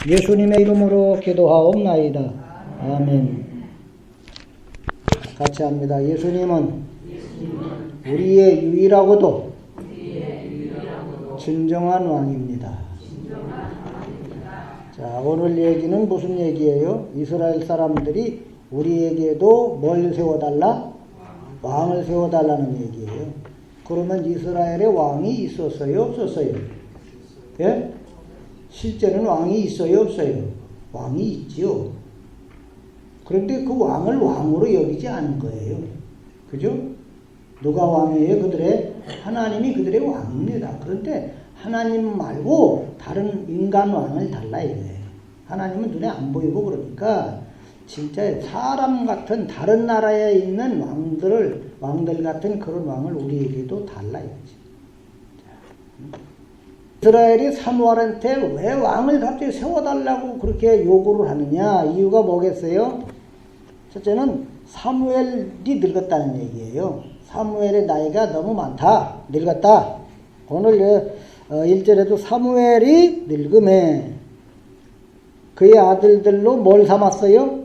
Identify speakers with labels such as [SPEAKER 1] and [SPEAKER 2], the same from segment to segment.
[SPEAKER 1] 예수님의 이름으로 기도하옵나이다. 아멘. 같이 합니다. 예수님은 우리의 유일하고도 진정한 왕입니다. 자, 오늘 얘기는 무슨 얘기예요? 이스라엘 사람들이 우리에게도 뭘 세워달라? 왕을 세워달라는 얘기예요. 그러면 이스라엘에 왕이 있었어요? 없었어요? 예? 실제는 왕이 있어요? 없어요? 왕이 있지요. 그런데 그 왕을 왕으로 여기지 않은 거예요. 그죠? 누가 왕이에요? 그들의 하나님이 그들의 왕입니다. 그런데 하나님 말고 다른 인간 왕을 달라 이거예요. 하나님은 눈에 안 보이고 그러니까 진짜 사람 같은 다른 나라에 있는 왕들 같은 그런 왕을 우리에게도 달라 이거지. 이스라엘이 사무엘한테 왜 왕을 갑자기 세워달라고 그렇게 요구를 하느냐? 이유가 뭐겠어요? 첫째는 사무엘이 늙었다는 얘기예요. 사무엘의 나이가 너무 많다. 늙었다. 오늘 1절에도 사무엘이 늙음에 그의 아들들로 뭘 삼았어요?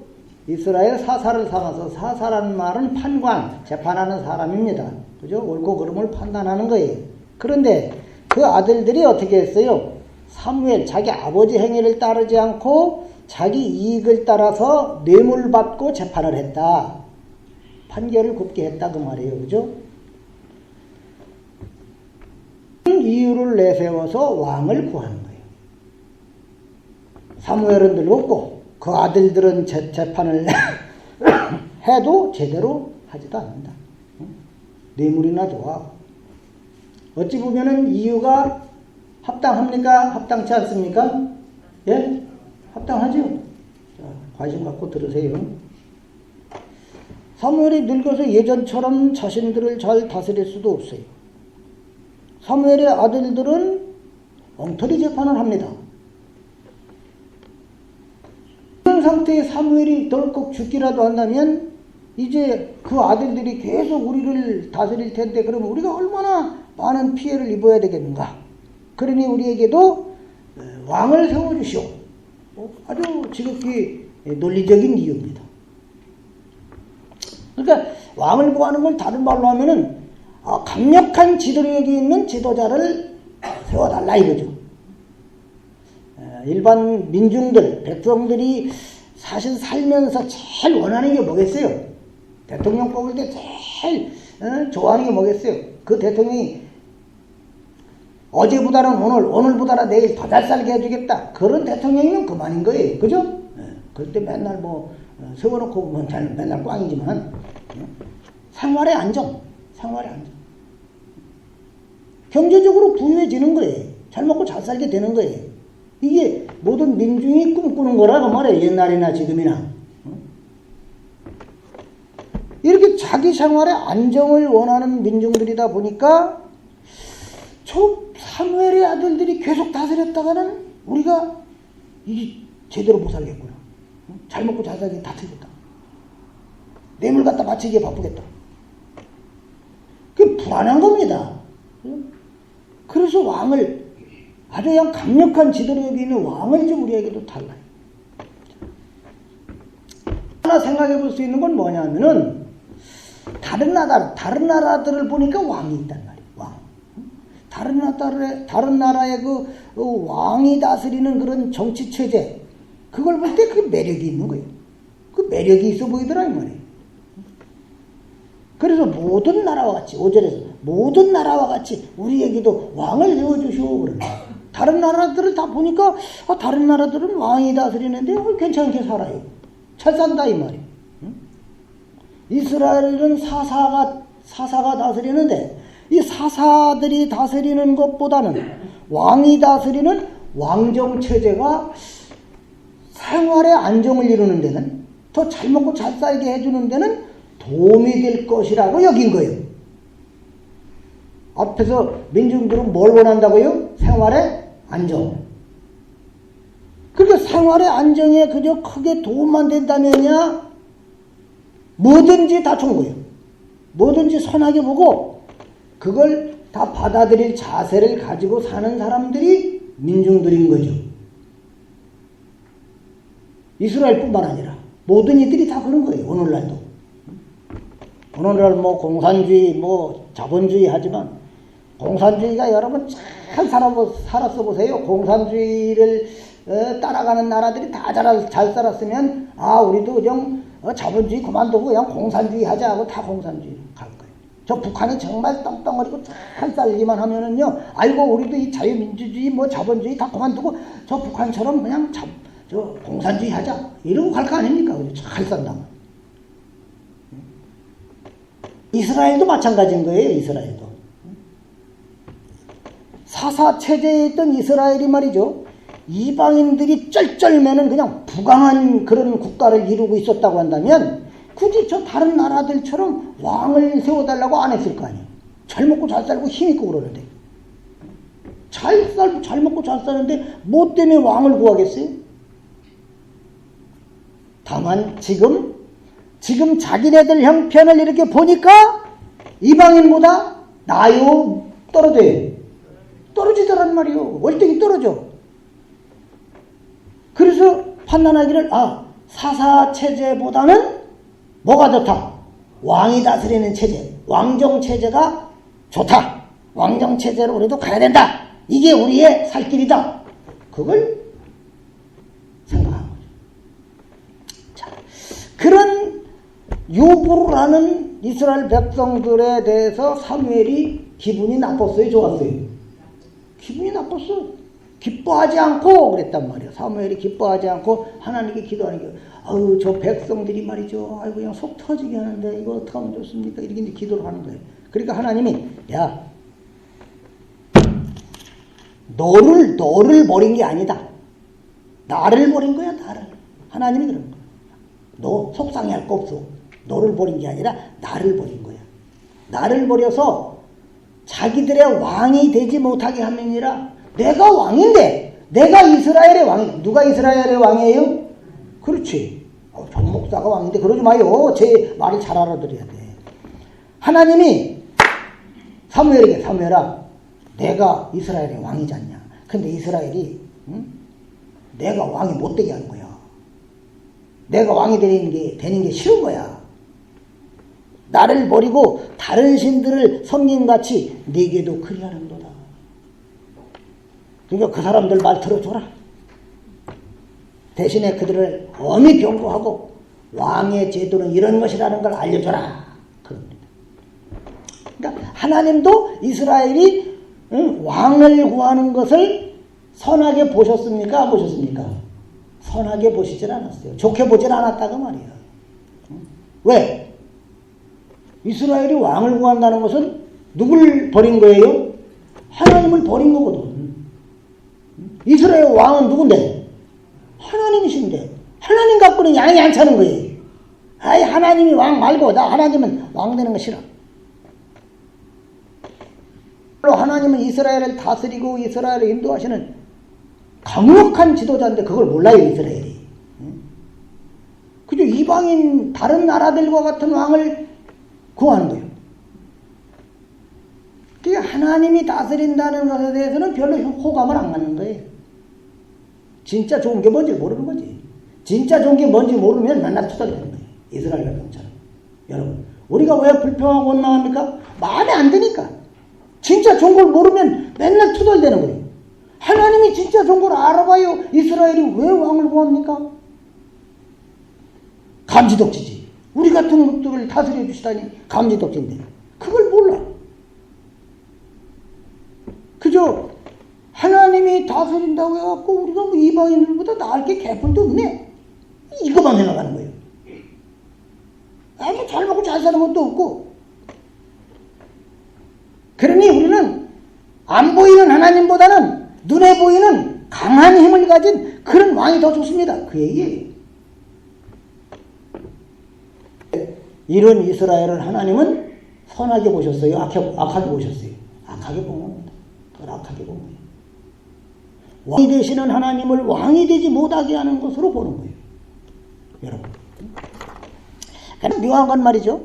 [SPEAKER 1] 이스라엘 사사를 삼아서 사사라는 말은 판관, 재판하는 사람입니다. 그죠? 옳고 그름을 판단하는 거예요. 그런데 그 아들들이 어떻게 했어요? 사무엘, 자기 아버지 행위를 따르지 않고 자기 이익을 따라서 뇌물 받고 재판을 했다. 판결을 굽게 했다 그 말이에요. 그죠? 이유를 내세워서 왕을 구하는 거예요. 사무엘은 늙었고 그 아들들은 재판을 해도 제대로 하지도 않는다. 뇌물이나 좋아. 어찌 보면은 이유가 합당합니까? 합당치 않습니까? 예? 합당하죠? 자, 관심 갖고 들으세요. 사무엘이 늙어서 예전처럼 자신들을 잘 다스릴 수도 없어요. 사무엘의 아들들은 엉터리 재판을 합니다. 이런 상태에 사무엘이 덜컥 죽기라도 한다면 이제 그 아들들이 계속 우리를 다스릴 텐데 그러면 우리가 얼마나 많은 피해를 입어야 되겠는가. 그러니 우리에게도 왕을 세워주시오. 아주 지극히 논리적인 이유입니다. 그러니까 왕을 구하는 걸 다른 말로 하면은 강력한 지도력이 있는 지도자를 세워달라 이거죠. 일반 민중들, 백성들이 사실 살면서 제일 원하는 게 뭐겠어요? 대통령 뽑을 때 제일 좋아하는 게 뭐겠어요? 그 대통령이 어제보다는 오늘보다는 내일 더 잘 살게 해주겠다. 그런 대통령이면 그만인 거예요. 그죠? 그럴 때 맨날 세워놓고 보면 맨날 꽝이지만 생활의 안정. 경제적으로 부유해지는 거예요. 잘 먹고 잘 살게 되는 거예요. 이게 모든 민중이 꿈꾸는 거라고 말해요. 옛날이나 지금이나. 이렇게 자기 생활의 안정을 원하는 민중들이다 보니까 저 사무엘의 아들들이 계속 다스렸다가는 우리가 이게 제대로 못 살겠구나. 잘 먹고 잘 살기 다 틀렸다. 뇌물 갖다 바치기에 바쁘겠다. 그게 불안한 겁니다. 그래서 왕을 아주 그냥 강력한 지도력이 있는 왕을 좀 우리에게도 달라요. 하나 생각해 볼 수 있는 건 뭐냐면은 다른 나라들을 보니까 왕이 있단 말이에요. 왕. 다른 나라의 그 왕이 다스리는 그런 정치 체제, 그걸 볼 때 그 매력이 있는 거예요. 그 매력이 있어 보이더라 이 말이에요. 그래서 모든 나라와 같이 5절에서 모든 나라와 같이 우리에게도 왕을 세워주시오 그러는 거예요. 다른 나라들을 다 보니까 다른 나라들은 왕이 다스리는데 괜찮게 살아요. 잘 산다 이 말이에요. 이스라엘은 사사가 다스리는데 이 사사들이 다스리는 것보다는 왕이 다스리는 왕정체제가 생활의 안정을 이루는 데는 더 잘 먹고 잘 살게 해주는 데는 도움이 될 것이라고 여긴 거예요. 앞에서 민중들은 뭘 원한다고요? 생활의 안정. 그러니까 생활의 안정에 그저 크게 도움만 된다면야 뭐든지 다 좋은 거예요. 뭐든지 선하게 보고 그걸 다 받아들일 자세를 가지고 사는 사람들이 민중들인 거죠. 이스라엘뿐만 아니라 모든 이들이 다 그런 거예요. 오늘날도. 오늘날 뭐 공산주의, 뭐 자본주의 하지만 공산주의가 여러분 잘 살았어 보세요. 공산주의를 따라가는 나라들이 다 잘 살았으면 우리도 그냥 자본주의 그만두고 그냥 공산주의 하자 하고 다 공산주의 갈 거예요. 저 북한이 정말 떵떵거리고 잘 살기만 하면은요, 아이고 우리도 이 자유민주주의 뭐 자본주의 다 그만두고 저 북한처럼 그냥 저 공산주의 하자 이러고 갈 거 아닙니까? 잘 산다면. 이스라엘도 마찬가지인 거예요. 이스라엘도. 사사 체제에 있던 이스라엘이 말이죠. 이방인들이 쩔쩔매는 그냥 부강한 그런 국가를 이루고 있었다고 한다면 굳이 저 다른 나라들처럼 왕을 세워달라고 안 했을 거 아니에요. 잘 먹고 잘 살고 힘있고 그러는데. 잘 먹고 잘 사는데 뭐 때문에 왕을 구하겠어요? 다만 지금 자기네들 형편을 이렇게 보니까 이방인보다 나요? 떨어져요. 떨어지더란 말이요. 월등히 떨어져. 그래서 판단하기를 사사 체제보다는 뭐가 좋다? 왕이 다스리는 체제, 왕정 체제가 좋다. 왕정 체제로 우리도 가야 된다. 이게 우리의 살 길이다. 그걸 생각한 거죠. 자, 그런 요구를 하는 이스라엘 백성들에 대해서 사무엘이 기분이 나빴어요? 좋았어요? 기분이 나빴어. 기뻐하지 않고 그랬단 말이에요. 사무엘이 기뻐하지 않고 하나님께 기도하는 게 저 백성들이 말이죠. 아이고 그냥 속 터지게 하는데 이거 어떻게 하면 좋습니까? 이렇게 이제 기도를 하는 거예요. 그러니까 하나님이 너를 버린 게 아니다. 나를 버린 거야. 나를. 하나님이 그런 거야. 너 속상해할 거 없어. 너를 버린 게 아니라 나를 버린 거야. 나를 버려서 자기들의 왕이 되지 못하게 함이니라. 내가 왕인데, 내가 이스라엘의 왕이다. 누가 이스라엘의 왕이에요? 그렇지. 정 목사가 왕인데 그러지 마요. 제 말을 잘 알아들어야 돼. 하나님이 사무엘에게, 사무엘아, 내가 이스라엘의 왕이지 않냐. 근데 이스라엘이 내가 왕이 못 되게 하는 거야. 내가 왕이 되는 게 싫은 거야. 나를 버리고 다른 신들을 섬김같이 네게도 그리하는도다. 그러니까 그 사람들 말 들어줘라. 대신에 그들을 엄히 경고하고 왕의 제도는 이런 것이라는 걸 알려줘라. 그럽니다. 그러니까 하나님도 이스라엘이 왕을 구하는 것을 선하게 보셨습니까? 안 보셨습니까? 선하게 보시질 않았어요. 좋게 보질 않았다고 말이에요. 왜? 이스라엘이 왕을 구한다는 것은 누굴 버린 거예요? 하나님을 버린 거거든. 이스라엘 왕은 누군데? 하나님이신데 하나님 갖고는 양이 안 차는 거예요. 하나님이 왕 말고 나 하나님은 왕 되는 거 싫어. 하나님은 이스라엘을 다스리고 이스라엘을 인도하시는 강력한 지도자인데 그걸 몰라요. 이스라엘이. 그저 이방인 다른 나라들과 같은 왕을 구하는 거예요. 그러니까 하나님이 다스린다는 것에 대해서는 별로 호감을 안 갖는 거예요. 진짜 좋은 게 뭔지 모르는 거지. 진짜 좋은 게 뭔지 모르면 맨날 투덜대는 거예요. 이스라엘 백성처럼. 여러분, 우리가 왜 불평하고 원망합니까? 마음에 안 드니까. 진짜 좋은 걸 모르면 맨날 투덜대는 거예요. 하나님이 진짜 좋은 걸 알아봐요. 이스라엘이 왜 왕을 구합니까? 감지덕지지. 우리 같은 것들을 다스려 주시다니 감지덕지인데 그걸 몰라. 그저 하나님이 다스린다고 해갖고 우리가 뭐 이방인들보다 나을 게 개뿔도 없네. 이거만 생각하는 거예요. 뭐 잘 먹고 잘 사는 것도 없고. 그러니 우리는 안 보이는 하나님보다는 눈에 보이는 강한 힘을 가진 그런 왕이 더 좋습니다. 그 얘기예요. 이런 이스라엘을 하나님은 선하게 보셨어요? 악하게 보셨어요? 악하게 본 겁니다. 악하게 본 거예요. 왕이 되시는 하나님을 왕이 되지 못하게 하는 것으로 보는 거예요. 여러분. 그냥 묘한 건 말이죠.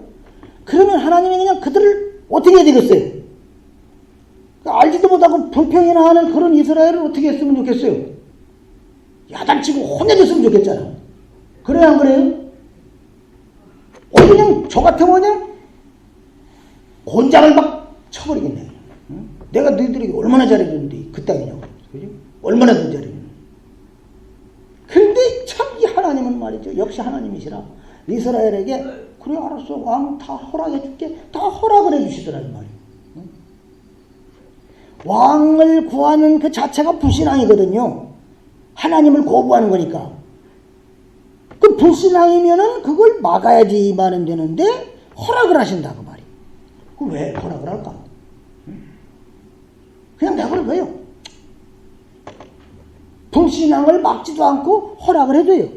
[SPEAKER 1] 그러면 하나님이 그냥 그들을 어떻게 해야 되겠어요? 알지도 못하고 불평이나 하는 그런 이스라엘을 어떻게 했으면 좋겠어요? 야단치고 혼내줬으면 좋겠잖아. 그래요 안 그래요? 그냥 저 같으면 그냥 곤장을 막 쳐버리겠네. 응? 내가 너희들에게 얼마나 잘해줬는데 그따위냐고. 그죠? 얼마나 더 잘해줬는데. 근데 참 이 하나님은 말이죠. 역시 하나님이시라. 이스라엘에게 그래 알았어. 왕 다 허락해줄게. 다 허락을 해주시더라는 말이에요. 응? 왕을 구하는 그 자체가 불신앙이거든요. 하나님을 거부하는 거니까. 그 불신앙이면은 그걸 막아야지 말은 되는데 허락을 하신다 그 말이에요. 그 왜 허락을 할까? 그냥 내버려둬요. 불신앙을 막지도 않고 허락을 해줘요.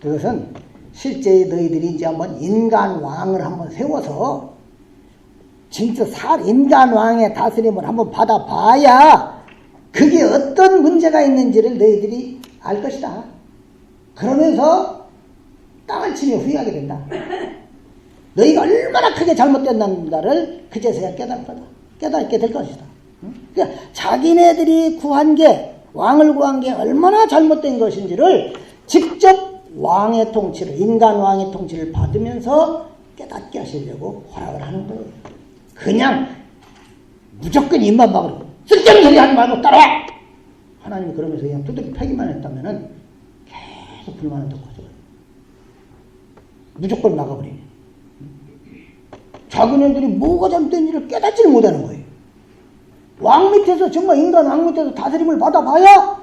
[SPEAKER 1] 그것은 실제 너희들이 이제 한번 인간 왕을 한번 세워서 진짜 인간 왕의 다스림을 한번 받아봐야 그게 어떤 문제가 있는지를 너희들이 알 것이다. 그러면서 땅을 치며 후회하게 된다. 너희가 얼마나 크게 잘못됐는가를 그제서야 깨닫게 될 것이다. 그러니까 자기네들이 구한 게, 왕을 구한 게 얼마나 잘못된 것인지를 직접 왕의 통치를, 인간 왕의 통치를 받으면서 깨닫게 하시려고 허락을 하는 거예요. 그냥 무조건 입만 막으로 쓸데없는 소리 하지 말고 따라와! 하나님이 그러면서 그냥 두드려 패기만 했다면은 계속 불만은 더 커져요. 무조건 막아버리네. 자기네들이 뭐가 잘못된지를 깨닫지를 못하는 거예요. 왕 밑에서, 정말 인간 왕 밑에서 다스림을 받아봐야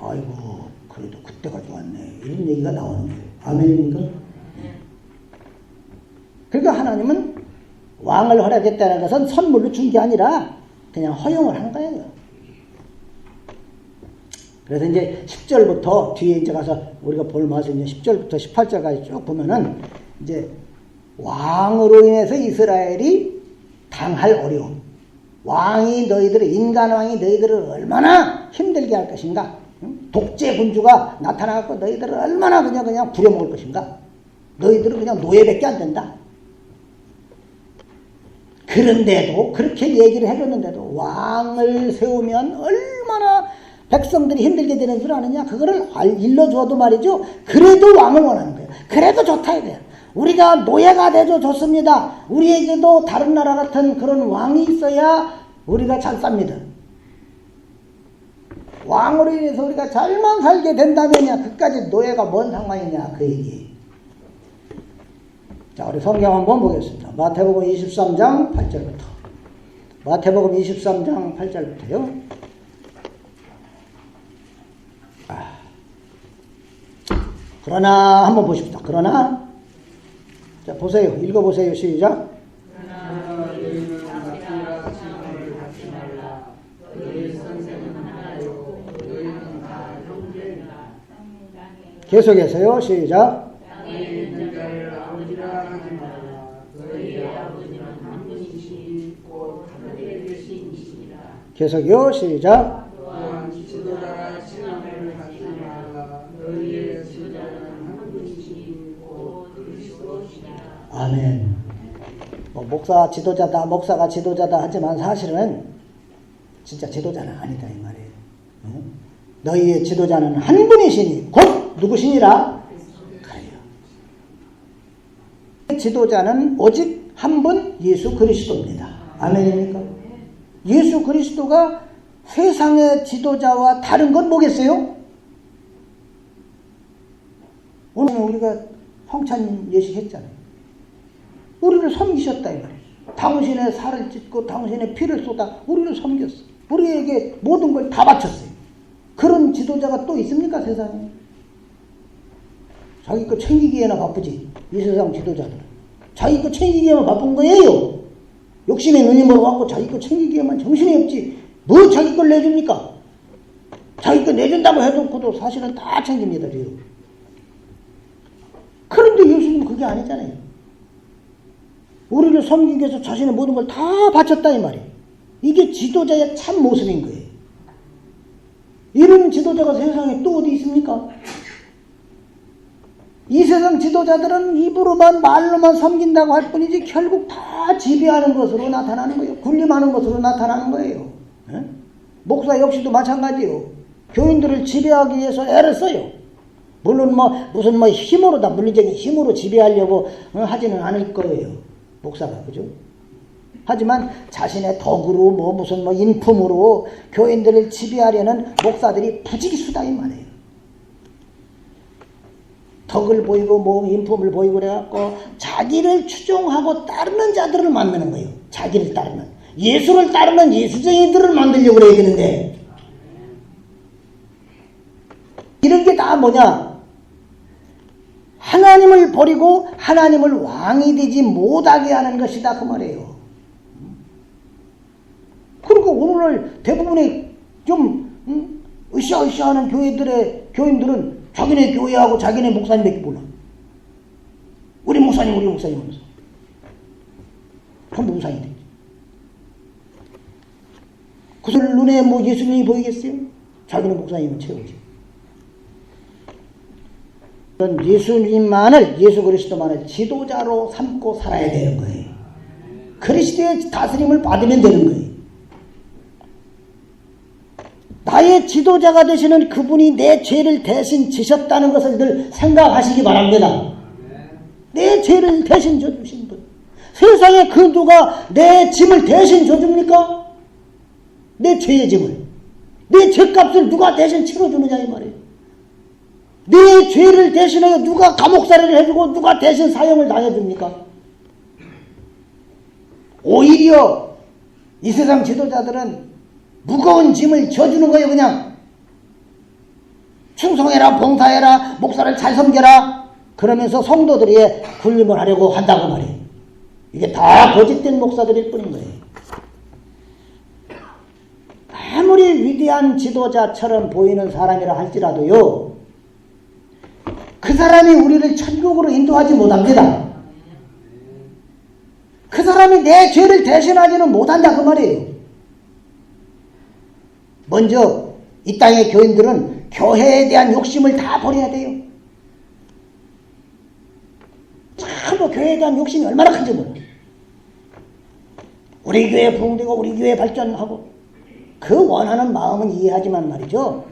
[SPEAKER 1] 아이고 그래도 그때가 좋았네 이런 얘기가 나오는 거예요. 아멘입니까? 그러니까 하나님은 왕을 허락했다는 것은 선물로 준 게 아니라 그냥 허용을 하는 거예요. 그래서 이제 10절부터 뒤에 이제 가서 우리가 볼 말씀 이제 10절부터 18절까지 쭉 보면은 이제 왕으로 인해서 이스라엘이 당할 어려움, 왕이 너희들을, 인간 왕이 너희들을 얼마나 힘들게 할 것인가, 독재 군주가 나타나고 너희들을 얼마나 그냥 부려먹을 것인가, 너희들은 그냥 노예밖에 안 된다. 그런데도 그렇게 얘기를 해줬는데도 왕을 세우면 얼마나 백성들이 힘들게 되는 줄 아느냐, 그거를 일러주어도 말이죠. 그래도 왕을 원하는 거예요. 그래도 좋다 이거예요. 우리가 노예가 돼도 좋습니다. 우리에게도 다른 나라 같은 그런 왕이 있어야 우리가 잘 삽니다. 왕으로 인해서 우리가 잘만 살게 된다면야 그까지 노예가 뭔 상관이냐 그 얘기. 자, 우리 성경 한번 보겠습니다. 마태복음 23장 8절부터. 마태복음 23장 8절부터요. 그러나 한번 보십시다. 그러나 자, 보세요. 읽어보세요. 시작. 계속해서요. 시작. 계속요. 시작. 아멘. 목사 지도자다, 목사가 지도자다 하지만 사실은 진짜 지도자는 아니다 이 말이에요. 너희의 지도자는 한 분이시니 곧 누구시니라? 그래요. 지도자는 오직 한 분 예수 그리스도입니다. 아멘입니까? 예수 그리스도가 세상의 지도자와 다른 건 뭐겠어요? 오늘 우리가 성찬 예식했잖아요. 우리를 섬기셨다 이 말이에요. 당신의 살을 찢고 당신의 피를 쏟아 우리를 섬겼어요. 우리에게 모든 걸 다 바쳤어요. 그런 지도자가 또 있습니까 세상에? 자기 거 챙기기에나 바쁘지. 이 세상 지도자들은 자기 거 챙기기에만 바쁜 거예요. 욕심에 눈이 멀어갖고 자기 거 챙기기에만 정신이 없지. 뭐 자기 걸 내줍니까? 자기 거 내준다고 해놓고도 사실은 다 챙깁니다. 지금. 그런데 예수님은 그게 아니잖아요. 우리를 섬기기 위해서 자신의 모든 걸 다 바쳤다 이 말이에요. 이게 지도자의 참 모습인 거예요. 이런 지도자가 세상에 또 어디 있습니까? 이 세상 지도자들은 입으로만 말로만 섬긴다고 할 뿐이지 결국 다 지배하는 것으로 나타나는 거예요. 군림하는 것으로 나타나는 거예요. 목사 역시도 마찬가지예요. 교인들을 지배하기 위해서 애를 써요. 물론 무슨 힘으로다, 물리적인 힘으로 지배하려고 하지는 않을 거예요. 목사가, 그죠? 하지만 자신의 덕으로 무슨 인품으로 교인들을 지배하려는 목사들이 부지기수다이 말이에요. 덕을 보이고 인품을 보이고 그래갖고 자기를 추종하고 따르는 자들을 만드는 거예요. 자기를 따르는, 예수를 따르는 예수쟁이들을 만들려고 그래야 되는데, 이런 게 다 뭐냐? 하나님을 버리고 하나님을 왕이 되지 못하게 하는 것이다, 그 말이에요. 그러니까 오늘날 대부분의 좀 으쌰으쌰하는 교인들은 자기네 교회하고 자기네 목사님밖에 몰라. 우리 목사님 하면서 전부 우상이 되지. 그 소리 눈에 예수님이 보이겠어요? 자기네 목사님은 채우지. 예수님만을, 예수 그리스도만을 지도자로 삼고 살아야 되는 거예요. 그리스도의 다스림을 받으면 되는 거예요. 나의 지도자가 되시는 그분이 내 죄를 대신 지셨다는 것을 늘 생각하시기 바랍니다. 내 죄를 대신 져주신 분. 세상에 그 누가 내 짐을 대신 져줍니까? 내 죄의 짐을. 내 죄값을 누가 대신 치러주느냐 이 말이에요. 내 죄를 대신하여 누가 감옥살이를 해주고 누가 대신 사형을 당해줍니까? 오히려 이 세상 지도자들은 무거운 짐을 져주는 거예요. 그냥 충성해라, 봉사해라, 목사를 잘 섬겨라, 그러면서 성도들의 군림을 하려고 한다고 말이에요. 이게 다 거짓된 목사들일 뿐인 거예요. 아무리 위대한 지도자처럼 보이는 사람이라 할지라도요, 그 사람이 우리를 천국으로 인도하지 못합니다. 그 사람이 내 죄를 대신하지는 못한다 그 말이에요. 먼저 이 땅의 교인들은 교회에 대한 욕심을 다 버려야 돼요. 참으로 교회에 대한 욕심이 얼마나 큰지 몰라. 우리 교회 부흥되고 우리 교회 발전하고 그 원하는 마음은 이해하지만 말이죠,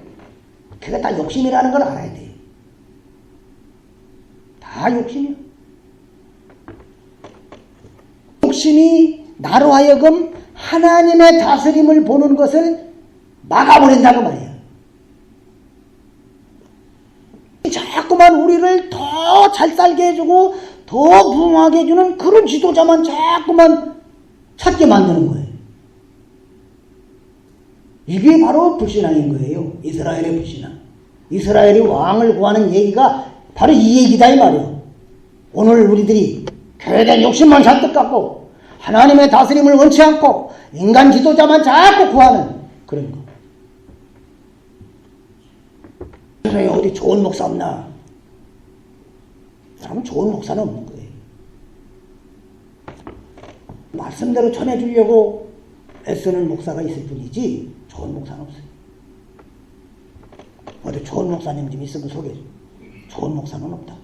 [SPEAKER 1] 그게 다 욕심이라는 걸 알아야 돼요. 다 욕심이야. 욕심이 나로 하여금 하나님의 다스림을 보는 것을 막아버린다고 말이에요. 자꾸만 우리를 더 잘 살게 해주고 더 부흥하게 해주는 그런 지도자만 자꾸만 찾게 만드는 거예요. 이게 바로 불신앙인 거예요. 이스라엘의 불신앙. 이스라엘이 왕을 구하는 얘기가 바로 이 얘기다 이 말이에요. 오늘 우리들이 교회에 대한 욕심만 잔뜩 갖고 하나님의 다스림을 원치 않고 인간 지도자만 자꾸 구하는 그런 거. 세상에 어디 좋은 목사 없나? 여러분, 좋은 목사는 없는 거예요. 말씀대로 전해주려고 애쓰는 목사가 있을 뿐이지 좋은 목사는 없어요. 어디 좋은 목사님 좀 있으면 소개해줘. 좋은 목사는 없다.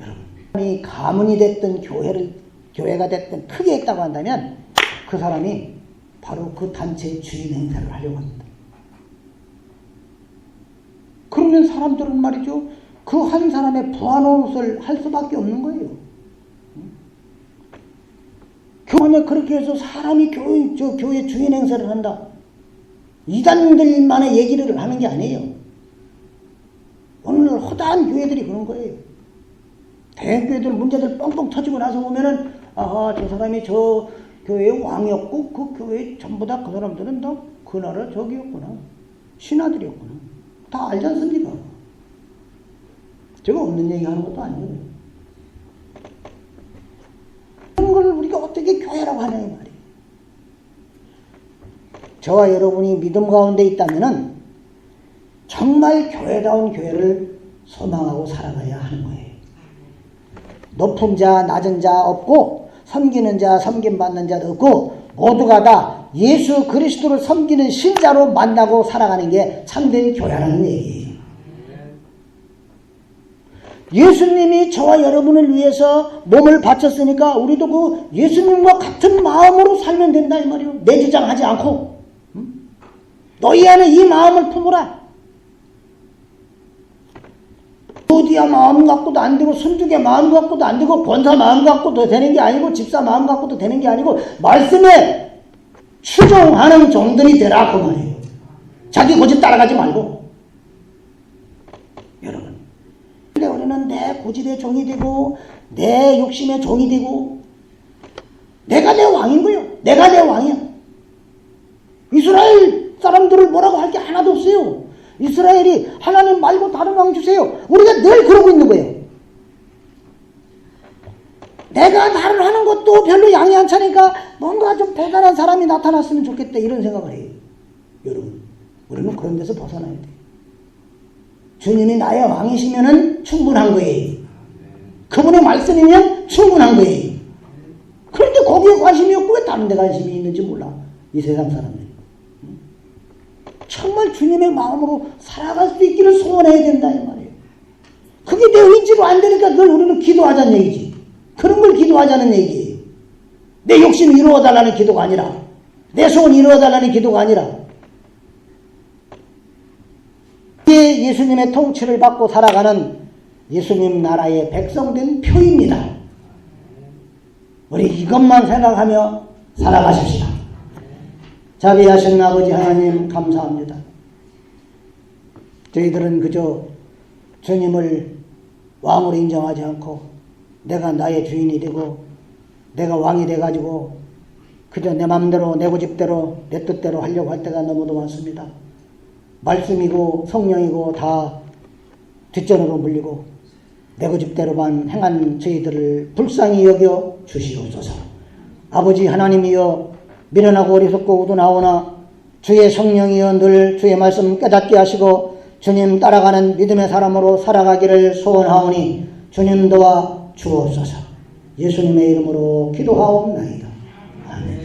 [SPEAKER 1] 여러분, 가문이 됐든 교회가 됐든 크게 했다고 한다면 그 사람이 바로 그 단체의 주인 행세를 하려고 합니다. 그러면 사람들은 말이죠, 그 한 사람의 부하노릇을 할 수밖에 없는 거예요. 만약 그렇게 해서 사람이 교회 주인 행세를 한다, 이단들만의 얘기를 하는 게 아니에요. 오늘 허다한 교회들이 그런 거예요. 대교회들 문제들 뻥뻥 터지고 나서 보면은, 아하, 저 사람이 저 교회의 왕이었고 그 교회 전부 다 그 사람들은 다 그 나라 저기였구나, 신하들이었구나, 다 알지 않습니까? 제가 없는 얘기 하는 것도 아니에요. 그런 걸 우리가 어떻게 교회라고 하냐 이 말이에요. 저와 여러분이 믿음 가운데 있다면은 정말 교회다운 교회를 소망하고 살아가야 하는 거예요. 높은 자 낮은 자 없고, 섬기는 자 섬김받는 자도 없고, 모두가 다 예수 그리스도를 섬기는 신자로 만나고 살아가는 게 참된 교회라는 얘기예요. 예수님이 저와 여러분을 위해서 몸을 바쳤으니까 우리도 그 예수님과 같은 마음으로 살면 된다 이 말이에요. 내 주장하지 않고, 너희 안에 이 마음을 품으라. 어디야 마음 갖고도 안 되고 손주게 마음 갖고도 안 되고 권사 마음 갖고도 되는 게 아니고 집사 마음 갖고도 되는 게 아니고 말씀에 추종하는 종들이 되라 그 말이에요. 자기 고집 따라가지 말고. 여러분, 근데 우리는 내 고집의 종이 되고 내 욕심의 종이 되고 내가 내 왕인 거예요. 내가 내 왕이야. 이스라엘 사람들을 뭐라고 할 게 하나도 없어요. 이스라엘이 하나님 말고 다른 왕 주세요. 우리가 늘 그러고 있는 거예요. 내가 나를 하는 것도 별로 양이 안 차니까 뭔가 좀 대단한 사람이 나타났으면 좋겠다 이런 생각을 해요. 여러분, 우리는 그런 데서 벗어나야 돼요. 주님이 나의 왕이시면은 충분한 거예요. 그분의 말씀이면 충분한 거예요. 그런데 거기에 관심이 없고 왜 다른 데 관심이 있는지 몰라. 이 세상 사람들이. 정말 주님의 마음으로 살아갈 수 있기를 소원해야 된다 이 말이에요. 그게 내 의지로 안 되니까 그걸 우리는 기도하자는 얘기지. 그런 걸 기도하자는 얘기예요. 내 욕심 이루어달라는 기도가 아니라 내 소원 이루어달라는 기도가 아니라 이게 예수님의 통치를 받고 살아가는 예수님 나라의 백성된 표입니다. 우리 이것만 생각하며 살아가십시다. 자비하신 아버지 하나님 감사합니다. 저희들은 그저 주님을 왕으로 인정하지 않고 내가 나의 주인이 되고 내가 왕이 돼가지고 그저 내 맘대로 내 고집대로 내 뜻대로 하려고 할 때가 너무도 많습니다. 말씀이고 성령이고 다 뒷전으로 물리고 내 고집대로만 행한 저희들을 불쌍히 여겨 주시옵소서. 아버지 하나님이여 미련하고 어리석고 우둔하오나 주의 성령이여 늘 주의 말씀 깨닫게 하시고 주님 따라가는 믿음의 사람으로 살아가기를 소원하오니 주님 도와 주옵소서. 예수님의 이름으로 기도하옵나이다. 아멘.